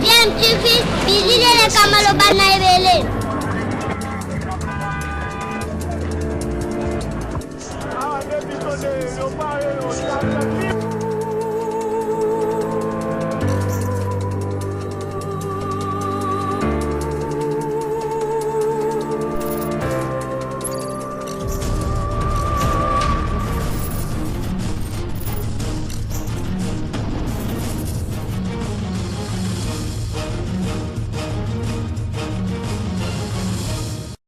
DMTV, Billy Kamalo Banaibele.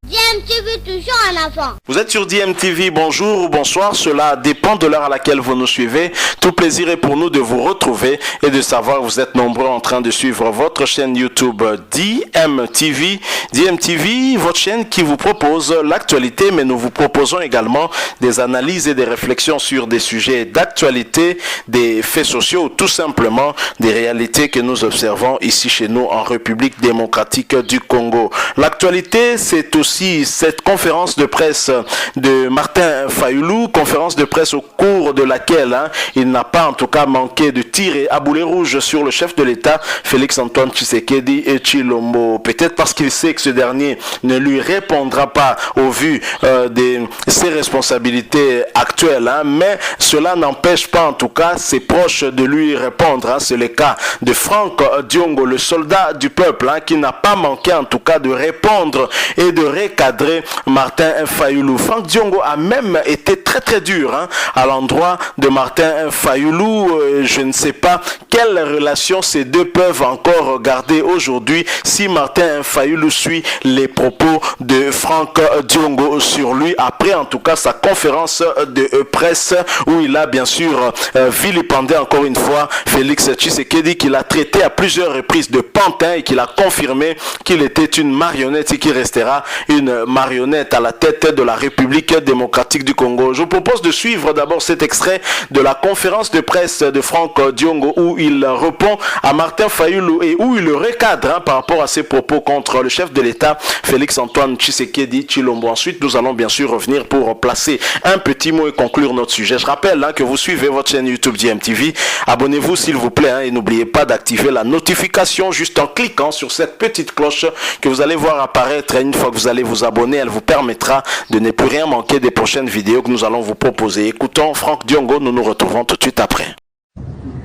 DMTV toujours en avant. Vous êtes sur DMTV, bonjour ou bonsoir, cela dépend de l'heure à laquelle vous nous suivez. Tout plaisir est pour nous de vous retrouver et de savoir que vous êtes nombreux en train de suivre votre chaîne YouTube DMTV. DMTV, votre chaîne qui vous propose l'actualité, mais nous vous proposons également des analyses et des réflexions sur des sujets d'actualité, des faits sociaux, ou tout simplement des réalités que nous observons ici chez nous en République démocratique du Congo. L'actualité, c'est aussi cette conférence de presse de Martin Fayulu, conférence de presse au cours de laquelle il n'a pas en tout cas manqué de tirer à boulet rouge sur le chef de l'État, Félix-Antoine Tshisekedi et Tshilombo. Peut-être parce qu'il sait que ce dernier ne lui répondra pas au vu de ses responsabilités actuelles, mais cela n'empêche pas en tout cas ses proches de lui répondre. C'est le cas de Franck Diongo, le soldat du peuple, qui n'a pas manqué en tout cas de répondre et de recadrer Martin Fayulu. Franck Diongo a même été très dur à l'endroit de Martin Fayulu. Je ne sais pas quelle relation ces deux peuvent encore garder aujourd'hui si Martin Fayulu suit les propos de Franck Diongo sur lui après en tout cas sa conférence de presse où il a bien sûr vilipendé encore une fois Félix Tshisekedi, qu'il a traité à plusieurs reprises de pantin et qu'il a confirmé qu'il était une marionnette et qu'il restera une marionnette à la tête de la République démocratique du Congo. Je vous propose de suivre d'abord cet extrait de la conférence de presse de Franck Diongo où il répond à Martin Fayulu et où il le recadre par rapport à ses propos contre le chef de l'État Félix-Antoine Tshisekedi Tshilombo. Ensuite, nous allons bien sûr revenir pour placer un petit mot et conclure notre sujet. Je rappelle que vous suivez votre chaîne YouTube DMTV. Abonnez-vous s'il vous plaît et n'oubliez pas d'activer la notification juste en cliquant sur cette petite cloche que vous allez voir apparaître. Et une fois que vous allez vous abonner, elle vous permettra de ne plus rien manquer des prochaines vidéos que nous allons vous proposer. Écoutons Franck Diongo, nous nous retrouvons tout de suite après.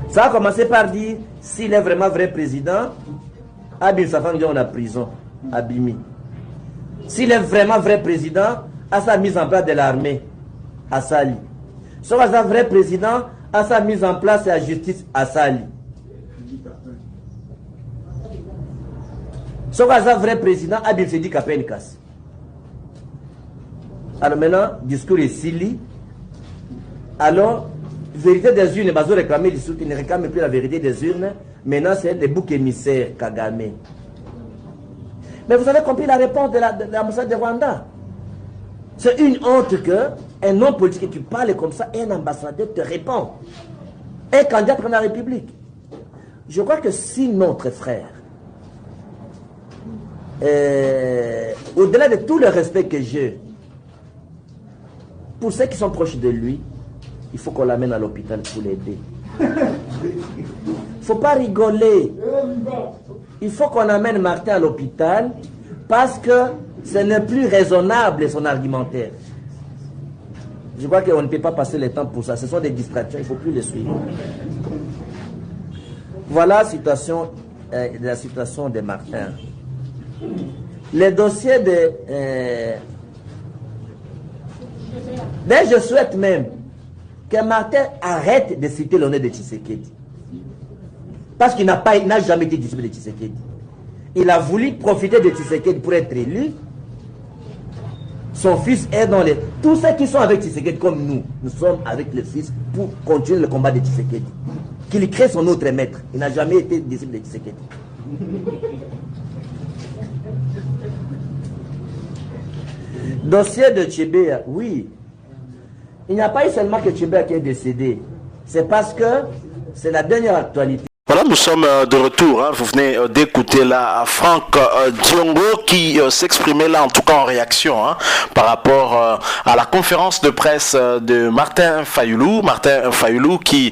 Ça a commencé par dire, s'il est vraiment vrai président, Abil Safan Dion en prison, Abimi. S'il est vraiment vrai président, à sa mise en place de l'armée, à Sali. Soit un vrai président, à sa mise en place de la justice, à Sali. Soit un vrai président, Abil Sedi Kapenkas. Alors maintenant, discours est Sili. Alors, vérité des urnes, Bazo réclamait les soutiens, ne réclame plus la vérité des urnes. Maintenant, c'est le bouc émissaire Kagame. Mais vous avez compris la réponse de l'ambassade de Rwanda. C'est une honte qu'un homme politique, et tu parles comme ça, un ambassadeur te répond. Un candidat pour la République. Je crois que si notre frère, au-delà de tout le respect que j'ai, pour ceux qui sont proches de lui, il faut qu'on l'amène à l'hôpital pour l'aider. Il ne faut pas rigoler. Il faut qu'on amène Martin à l'hôpital parce que ce n'est plus raisonnable son argumentaire. Je crois qu'on ne peut pas passer le temps pour ça. Ce sont des distractions, il ne faut plus les suivre. Voilà la situation de Martin. Le dossier de... mais je souhaite même que Martin arrête de citer le nom de Tshisekedi. Parce qu'il n'a jamais été disciple de Tshisekedi. Il a voulu profiter de Tshisekedi pour être élu. Son fils est dans les... Tous ceux qui sont avec Tshisekedi comme nous sommes avec le fils pour continuer le combat de Tshisekedi. Qu'il crée son autre maître. Il n'a jamais été disciple de Tshisekedi. Dossier de Tchébéa, oui. Il n'y a pas eu seulement que Tchébéa qui est décédé. C'est parce que c'est la dernière actualité. Voilà, nous sommes de retour. Hein. Vous venez d'écouter là Franck Diongo qui s'exprimait là, en tout cas en réaction, hein, par rapport à la conférence de presse de Martin Fayulu. Martin Fayulu qui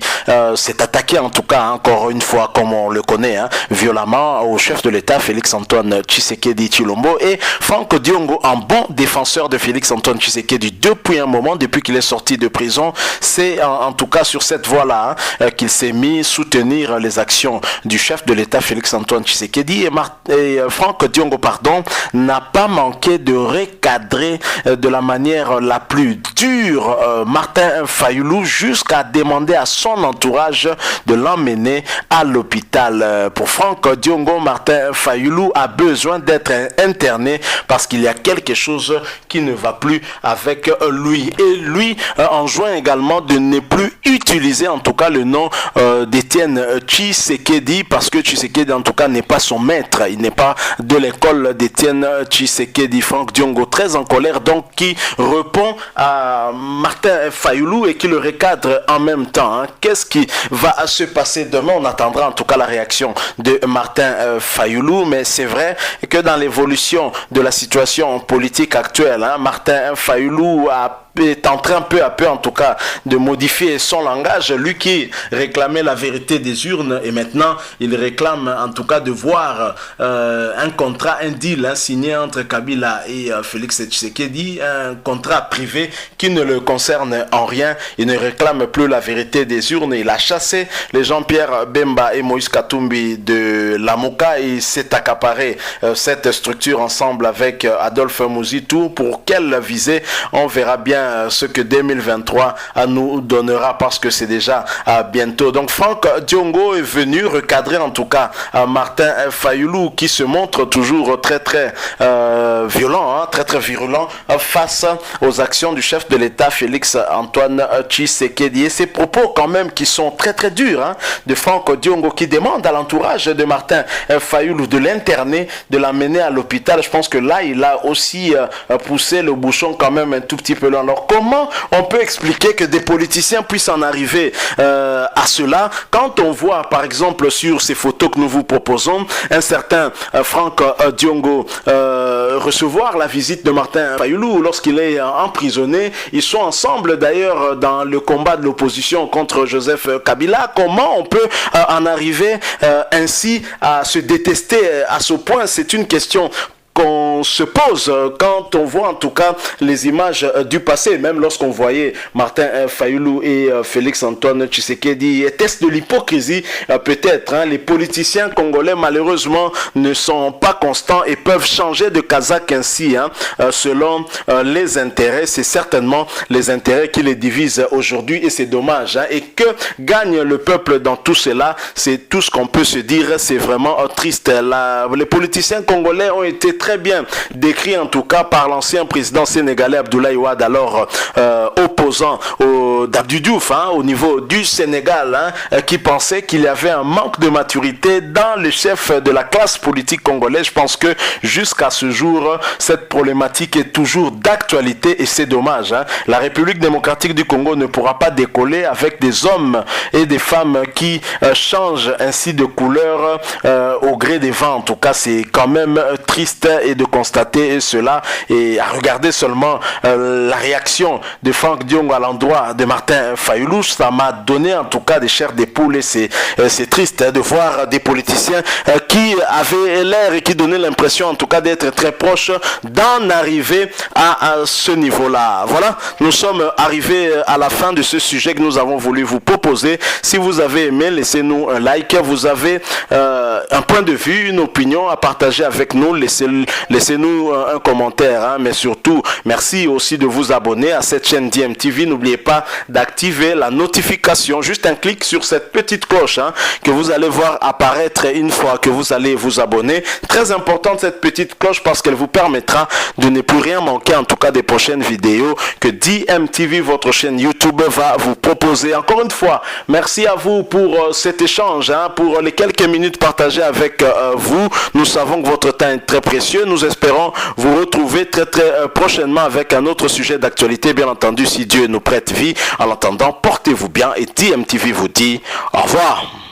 s'est attaqué, en tout cas, encore une fois, comme on le connaît, hein, violemment au chef de l'État, Félix-Antoine Tshisekedi Tshilombo. Et Franck Diongo, un bon défenseur de Félix-Antoine Tshisekedi depuis un moment, depuis qu'il est sorti de prison, c'est en tout cas sur cette voie-là hein, qu'il s'est mis soutenir les actions du chef de l'État Félix-Antoine Tshisekedi et Franck Diongo n'a pas manqué de recadrer de la manière la plus dure Martin Fayulu jusqu'à demander à son entourage de l'emmener à l'hôpital. Pour Franck Diongo, Martin Fayulu a besoin d'être interné parce qu'il y a quelque chose qui ne va plus avec lui. Et lui enjoint également de ne plus utiliser en tout cas le nom d'Étienne Tshisekedi parce que Tshisekedi en tout cas n'est pas son maître, il n'est pas de l'école d'Étienne Tshisekedi. Franck Diongo très en colère donc qui répond à Martin Fayulu et qui le recadre en même temps. Hein. Qu'est-ce qui va se passer demain? On attendra en tout cas la réaction de Martin Fayulu, mais c'est vrai que dans l'évolution de la situation politique actuelle, hein, Martin Fayulu est en train peu à peu en tout cas de modifier son langage, lui qui réclamait la vérité des urnes et maintenant il réclame en tout cas de voir un contrat, un deal hein, signé entre Kabila et Félix Tshisekedi, un contrat privé qui ne le concerne en rien. Il ne réclame plus la vérité des urnes, il a chassé les Jean-Pierre Bemba et Moïse Katumbi de Lamuka et s'est accaparé cette structure ensemble avec Adolphe Mouzitou. Pour quelle visée? On verra bien ce que 2023 nous donnera parce que c'est déjà bientôt. Donc Franck Diongo est venu recadrer en tout cas Martin Fayulu qui se montre toujours très violent, hein, très virulent face aux actions du chef de l'État Félix-Antoine Tshisekedi. Et ces propos quand même qui sont très durs hein, de Franck Diongo qui demande à l'entourage de Martin Fayulu de l'interner, de l'amener à l'hôpital. Je pense que là il a aussi poussé le bouchon quand même un tout petit peu loin. Alors comment on peut expliquer que des politiciens puissent en arriver à cela quand on voit par exemple sur ces photos que nous vous proposons un certain Franck Diongo recevoir la visite de Martin Fayulu lorsqu'il est emprisonné. Ils sont ensemble d'ailleurs dans le combat de l'opposition contre Joseph Kabila. Comment on peut en arriver ainsi à se détester à ce point? C'est une question qu'on se pose quand on voit en tout cas les images du passé, même lorsqu'on voyait Martin Fayulu et Félix-Antoine Tshisekedi. Est-ce de l'hypocrisie? Peut-être. Hein, les politiciens congolais malheureusement ne sont pas constants et peuvent changer de casaque ainsi hein, selon les intérêts. C'est certainement les intérêts qui les divisent aujourd'hui et c'est dommage. Hein, et que gagne le peuple dans tout cela? C'est tout ce qu'on peut se dire. C'est vraiment triste. Les politiciens congolais ont été très bien décrit en tout cas par l'ancien président sénégalais Abdoulaye Wade, alors opposant d'Abdou Diouf hein, au niveau du Sénégal, hein, qui pensait qu'il y avait un manque de maturité dans le chef de la classe politique congolaise. Je pense que jusqu'à ce jour, cette problématique est toujours d'actualité et c'est dommage. Hein. La République démocratique du Congo ne pourra pas décoller avec des hommes et des femmes qui changent ainsi de couleur au gré des vents. En tout cas, c'est quand même triste et de constater cela et à regarder seulement la réaction de Franck Diongo à l'endroit de Martin Fayulu, ça m'a donné en tout cas des chairs des poules et c'est triste hein, de voir des politiciens qui avaient l'air et qui donnaient l'impression en tout cas d'être très proches d'en arriver à ce niveau-là. Voilà, nous sommes arrivés à la fin de ce sujet que nous avons voulu vous proposer. Si vous avez aimé, laissez-nous un like. Vous avez un point de vue, une opinion à partager avec nous, laissez-nous un commentaire, hein, mais surtout merci aussi de vous abonner à cette chaîne DMTV. N'oubliez pas d'activer la notification, juste un clic sur cette petite cloche hein, que vous allez voir apparaître une fois que vous allez vous abonner. Très importante cette petite cloche parce qu'elle vous permettra de ne plus rien manquer en tout cas des prochaines vidéos que DMTV, votre chaîne YouTube, va vous proposer. Encore une fois, merci à vous pour cet échange, hein, pour les quelques minutes partagées avec vous. Nous savons que votre temps est très précieux. Nous espérons vous retrouver très prochainement avec un autre sujet d'actualité, bien entendu, si Dieu nous prête vie. En attendant, portez-vous bien et DMTV vous dit au revoir.